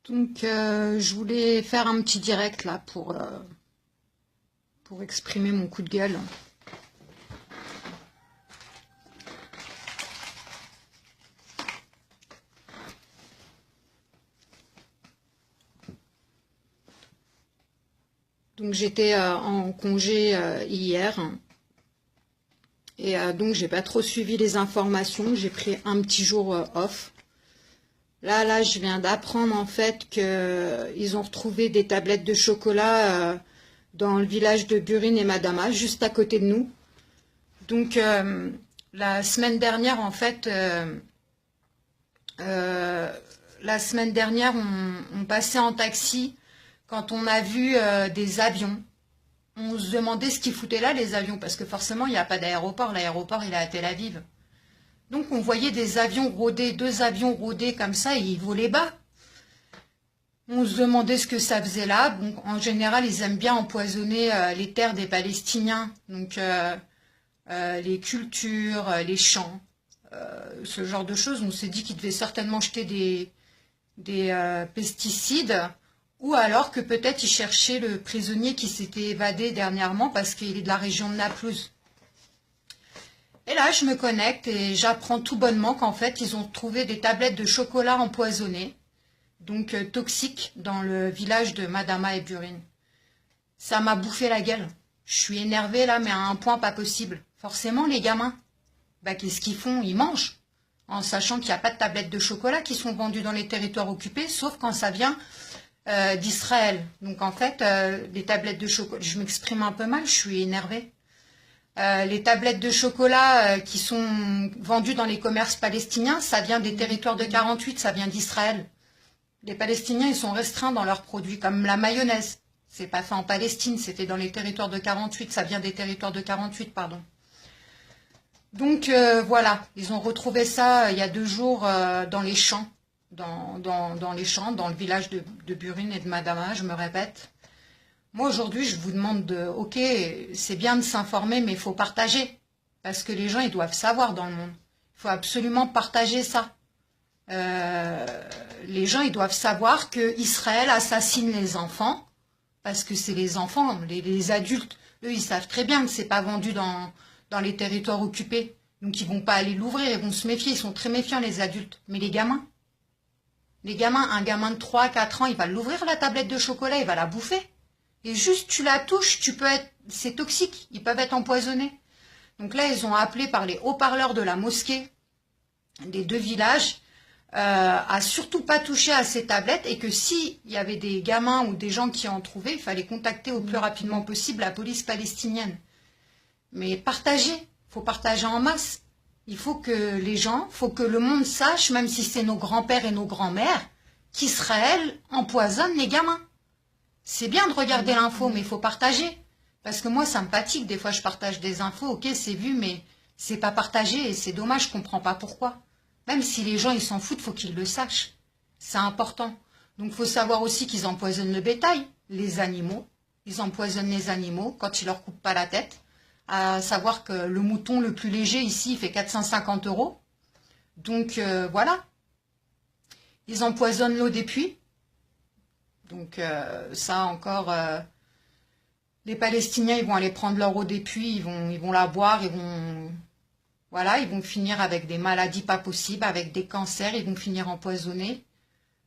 Donc, je voulais faire un petit direct là pour exprimer mon coup de gueule. Donc, j'étais en congé hier et donc j'ai pas trop suivi les informations. J'ai pris un petit jour off. Là, je viens d'apprendre en fait qu'ils ont retrouvé des tablettes de chocolat dans le village de Burin et Madama, juste à côté de nous. Donc, la semaine dernière, en fait, on passait en taxi quand on a vu des avions. On se demandait ce qu'ils foutaient là, les avions, parce que forcément, il n'y a pas d'aéroport. L'aéroport, il est à Tel Aviv. Donc, on voyait des avions rôder, 2 avions rôder comme ça, et ils volaient bas. On se demandait ce que ça faisait là. Bon, en général, ils aiment bien empoisonner les terres des Palestiniens. Donc, les cultures, les champs, ce genre de choses. On s'est dit qu'ils devaient certainement jeter des pesticides, ou alors que peut-être ils cherchaient le prisonnier qui s'était évadé dernièrement parce qu'il est de la région de Naplouse. Et là, je me connecte et j'apprends tout bonnement qu'en fait, ils ont trouvé des tablettes de chocolat empoisonnées, donc toxiques, dans le village de Madama et Burin. Ça m'a bouffé la gueule. Je suis énervée là, mais à un point pas possible. Forcément, les gamins, qu'est-ce qu'ils font? Ils mangent, en sachant qu'il n'y a pas de tablettes de chocolat qui sont vendues dans les territoires occupés, sauf quand ça vient d'Israël. Donc en fait, les tablettes de chocolat, je m'exprime un peu mal, je suis énervée. Les tablettes de chocolat qui sont vendues dans les commerces palestiniens, ça vient des territoires de 48, ça vient d'Israël. Les Palestiniens, ils sont restreints dans leurs produits, comme la mayonnaise. C'est pas fait en Palestine, c'est fait dans les territoires de 48, ça vient des territoires de 48, pardon. Donc voilà, ils ont retrouvé ça il y a 2 jours dans les champs, dans les champs, dans le village de Burin et de Madama, je me répète. Moi, aujourd'hui, je vous demande ok, c'est bien de s'informer, mais il faut partager. Parce que les gens, ils doivent savoir dans le monde. Il faut absolument partager ça. Les gens, ils doivent savoir que Israël assassine les enfants, parce que c'est les enfants, les adultes. Eux, ils savent très bien que c'est pas vendu dans les territoires occupés. Donc, ils vont pas aller l'ouvrir, ils vont se méfier. Ils sont très méfiants, les adultes. Mais les gamins, un gamin de 3-4 ans, il va l'ouvrir, la tablette de chocolat, il va la bouffer. Et juste tu la touches, c'est toxique, ils peuvent être empoisonnés. Donc là, ils ont appelé par les haut-parleurs de la mosquée des 2 villages à surtout pas toucher à ces tablettes et que s'il y avait des gamins ou des gens qui en trouvaient, il fallait contacter au plus rapidement possible la police palestinienne. Mais partager, faut partager en masse. Il faut que faut que le monde sache, même si c'est nos grands-pères et nos grands-mères, qu'Israël empoisonne les gamins. C'est bien de regarder l'info, mais il faut partager. Parce que moi, ça me fatigue. Des fois, je partage des infos. Ok, c'est vu, mais c'est pas partagé. Et c'est dommage, je comprends pas pourquoi. Même si les gens, ils s'en foutent, faut qu'ils le sachent. C'est important. Donc, il faut savoir aussi qu'ils empoisonnent le bétail, les animaux. Ils empoisonnent les animaux quand ils leur coupent pas la tête. À savoir que le mouton le plus léger, ici, il fait 450 €. Donc, voilà. Ils empoisonnent l'eau des puits. Donc ça encore, les Palestiniens, ils vont aller prendre leur eau des puits, ils vont la boire, ils vont finir avec des maladies pas possibles, avec des cancers, ils vont finir empoisonnés.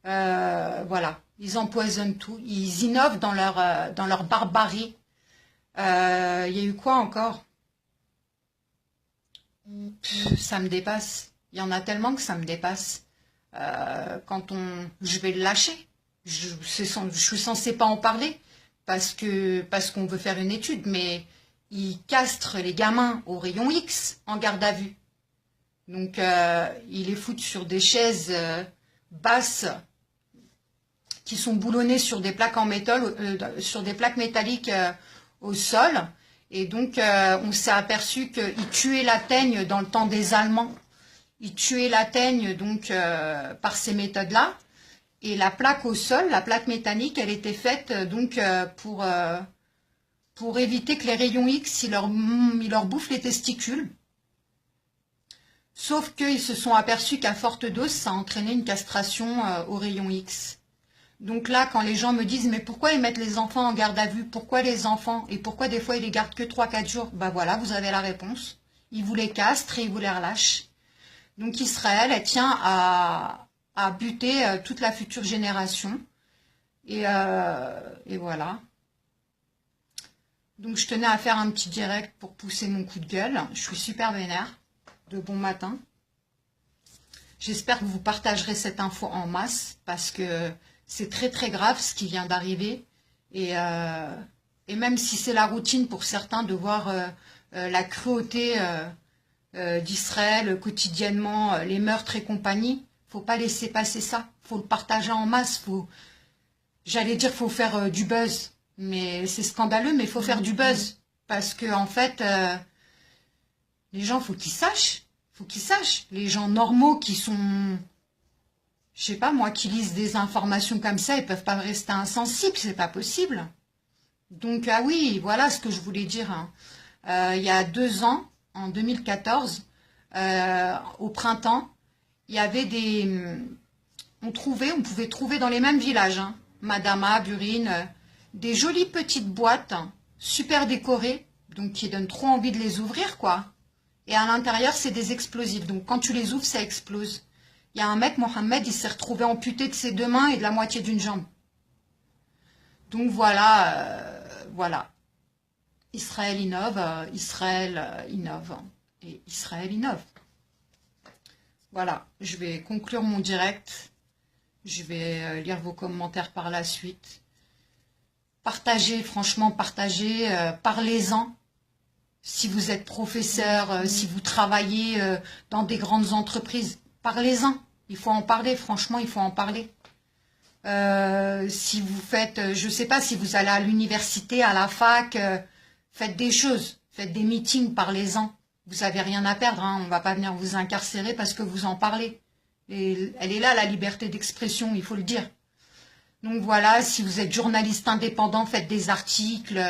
Voilà, ils empoisonnent tout, ils innovent dans leur barbarie. Il y a eu quoi encore? Ça me dépasse. Il y en a tellement que ça me dépasse. Je vais le lâcher. Je suis censée pas en parler parce qu'on veut faire une étude, mais ils castrent les gamins au rayon X en garde à vue. Donc ils les foutent sur des chaises basses qui sont boulonnées sur des plaques en métal, sur des plaques métalliques au sol. Et donc on s'est aperçu qu'ils tuaient la teigne dans le temps des Allemands. Ils tuaient la teigne donc par ces méthodes-là. Et la plaque au sol, la plaque métallique, elle était faite donc pour éviter que les rayons X, ils leur bouffent les testicules. Sauf qu'ils se sont aperçus qu'à forte dose, ça entraînait une castration aux rayons X. Donc là, quand les gens me disent, mais pourquoi ils mettent les enfants en garde à vue? Pourquoi les enfants? Et pourquoi des fois ils les gardent que 3-4 jours? Bah voilà, vous avez la réponse. Ils vous les castrent et ils vous les relâchent. Donc Israël, elle tient à buter toute la future génération. Et voilà. Donc je tenais à faire un petit direct pour pousser mon coup de gueule. Je suis super vénère. De bon matin. J'espère que vous partagerez cette info en masse parce que c'est très très grave ce qui vient d'arriver. Et même si c'est la routine pour certains de voir la cruauté d'Israël quotidiennement, les meurtres et compagnie, faut pas laisser passer ça. Faut le partager en masse. J'allais dire faut faire du buzz, mais c'est scandaleux, mais il faut faire du buzz parce que en fait, les gens faut qu'ils sachent. Faut qu'ils sachent. Les gens normaux qui sont, je sais pas moi, qui lisent des informations comme ça, ils peuvent pas rester insensibles, c'est pas possible. Donc ah oui, voilà ce que je voulais dire. Hein. Il y a 2 ans, en 2014, au printemps, il y avait on pouvait trouver dans les mêmes villages, hein, Madama, Burine, des jolies petites boîtes, hein, super décorées, donc qui donnent trop envie de les ouvrir, quoi. Et à l'intérieur, c'est des explosifs. Donc quand tu les ouvres, ça explose. Il y a un mec, Mohamed, il s'est retrouvé amputé de ses 2 mains et de la moitié d'une jambe. Donc voilà, voilà. Israël innove, Israël innove. Et Israël innove. Voilà, je vais conclure mon direct. Je vais lire vos commentaires par la suite. Partagez, franchement, partagez, parlez-en. Si vous êtes professeur, si vous travaillez dans des grandes entreprises, parlez-en. Il faut en parler, franchement, il faut en parler. Si vous faites, je ne sais pas, si vous allez à l'université, à la fac, faites des choses, faites des meetings, parlez-en. Vous n'avez rien à perdre, hein, on ne va pas venir vous incarcérer parce que vous en parlez. Et elle est là, la liberté d'expression, il faut le dire. Donc voilà, si vous êtes journaliste indépendant, faites des articles,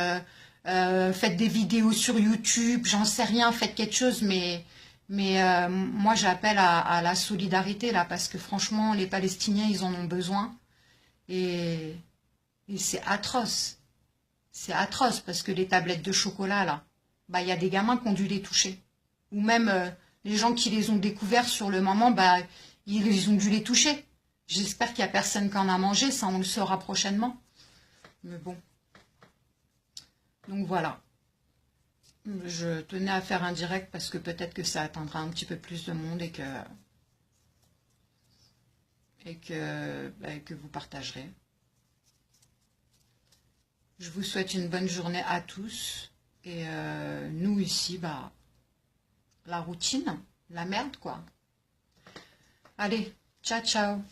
faites des vidéos sur YouTube, j'en sais rien, faites quelque chose, mais moi j'appelle à la solidarité là, parce que franchement, les Palestiniens, ils en ont besoin. Et c'est atroce. C'est atroce, parce que les tablettes de chocolat, là, bah, y a des gamins qui ont dû les toucher. Ou même les gens qui les ont découverts sur le moment, bah, ils ont dû les toucher. J'espère qu'il n'y a personne qui en a mangé, ça on le saura prochainement. Mais bon. Donc voilà. Je tenais à faire un direct parce que peut-être que ça atteindra un petit peu plus de monde et que vous partagerez. Je vous souhaite une bonne journée à tous. Et nous ici, bah, la routine, la merde quoi. Allez, ciao ciao.